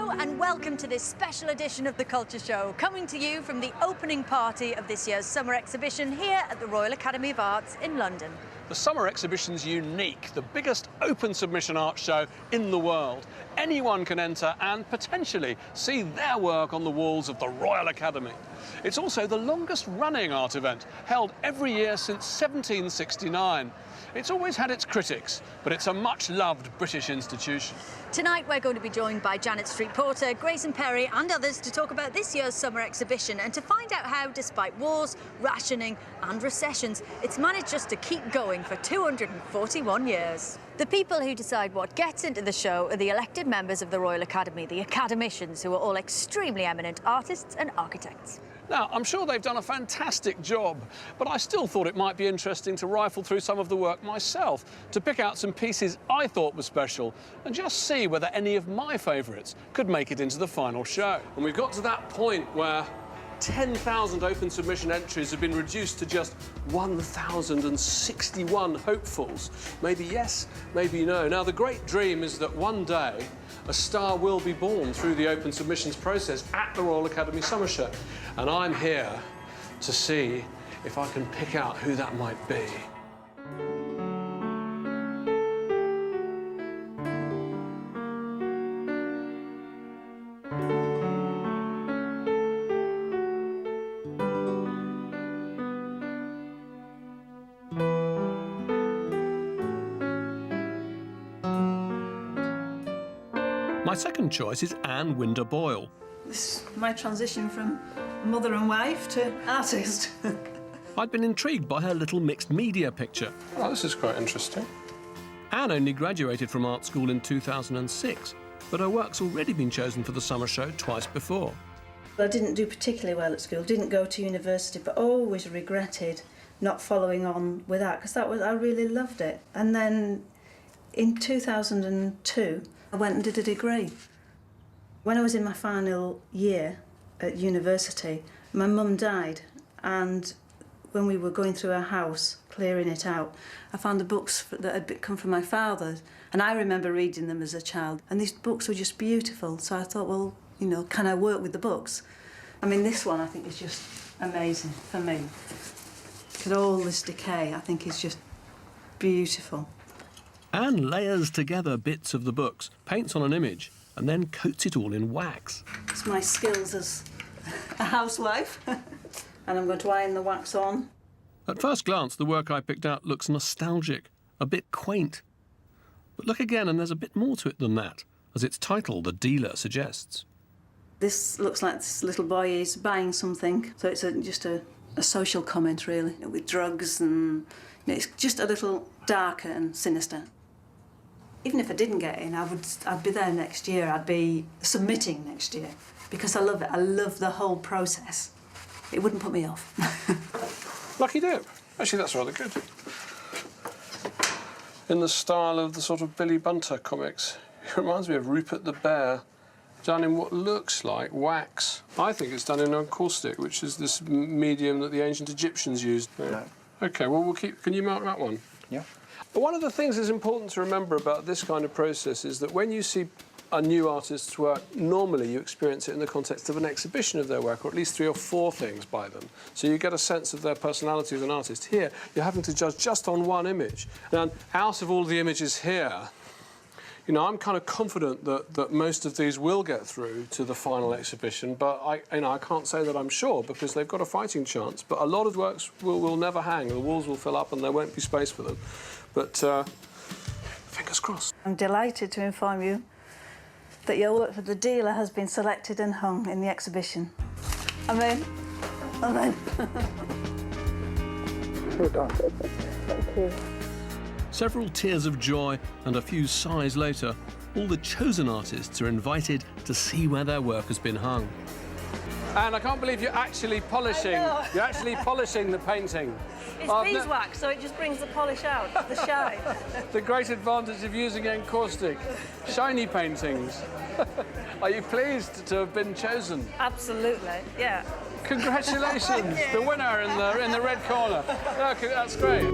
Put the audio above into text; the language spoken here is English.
Hello and welcome to this special edition of The Culture Show, coming to you from the opening party of this year's summer exhibition here at the Royal Academy of Arts in London. The summer exhibition's unique, the biggest open submission art show in the world. Anyone can enter and potentially see their work on the walls of the Royal Academy. It's also the longest running art event, held every year since 1769. It's always had its critics, but it's a much-loved British institution. Tonight we're going to be joined by Janet Street Porter, Grayson Perry and others to talk about this year's summer exhibition and to find out how, despite wars, rationing and recessions, it's managed just to keep going for 241 years. The people who decide what gets into the show are the elected members of the Royal Academy, the academicians, who are all extremely eminent artists and architects. Now, I'm sure they've done a fantastic job, but I still thought it might be interesting to rifle through some of the work myself, to pick out some pieces I thought were special and just see whether any of my favourites could make it into the final show. And we've got to that point where 10,000 open submission entries have been reduced to just 1,061 hopefuls. Maybe yes, maybe no. Now, the great dream is that one day a star will be born through the open submissions process at the Royal Academy Summer Show. And I'm here to see if I can pick out who that might be. My second choice is Anne Winder Boyle. This is my transition from mother and wife to artist. I'd been intrigued by her little mixed media picture. Oh, this is quite interesting. Anne only graduated from art school in 2006, but her work's already been chosen for the summer show twice before. I didn't do particularly well at school, didn't go to university, but always regretted not following on with that, because I really loved it. And then in 2002, I went and did a degree. When I was in my final year at university, my mum died, and when we were going through our house, clearing it out, I found the books that had come from my father, and I remember reading them as a child, and these books were just beautiful, so I thought, well, you know, can I work with the books? I mean, this one I think is just amazing for me. Because all this decay, I think, is just beautiful. Anne layers together bits of the books, paints on an image, and then coats it all in wax. It's my skills as a housewife. And I'm going to iron the wax on. At first glance, the work I picked out looks nostalgic, a bit quaint. But look again, and there's a bit more to it than that, as its title, The Dealer, suggests. This looks like this little boy is buying something, so it's just a social comment, really, with drugs, and it's just a little darker and sinister. Even if I didn't get in, I'd be there next year. I'd be submitting next year because I love it. I love the whole process. It wouldn't put me off. Lucky dip. Actually, that's rather good. In the style of the sort of Billy Bunter comics. It reminds me of Rupert the Bear, done in what looks like wax. I think it's done in encaustic, which is this medium that the ancient Egyptians used. No. OK, well, we'll keep... Can you mark that one? Yeah. But one of the things that's important to remember about this kind of process is that when you see a new artist's work, normally you experience it in the context of an exhibition of their work, or at least 3 or 4 things by them. So you get a sense of their personality as an artist. Here, you're having to judge just on one image. And out of all the images here, you know, I'm kind of confident that most of these will get through to the final exhibition, but I can't say that I'm sure because they've got a fighting chance. But a lot of works will never hang. The walls will fill up and there won't be space for them. But fingers crossed. I'm delighted to inform you that your work for The Dealer has been selected and hung in the exhibition. I'm in. I'm in. Well done. Thank you. Several tears of joy and a few sighs later, all the chosen artists are invited to see where their work has been hung. And I can't believe you're actually polishing. You're actually polishing the painting. It's beeswax, so it just brings the polish out, the shine. The great advantage of using encaustic. Shiny paintings. Are you pleased to have been chosen? Absolutely, yeah. Congratulations, the winner in the red corner. Okay, that's great.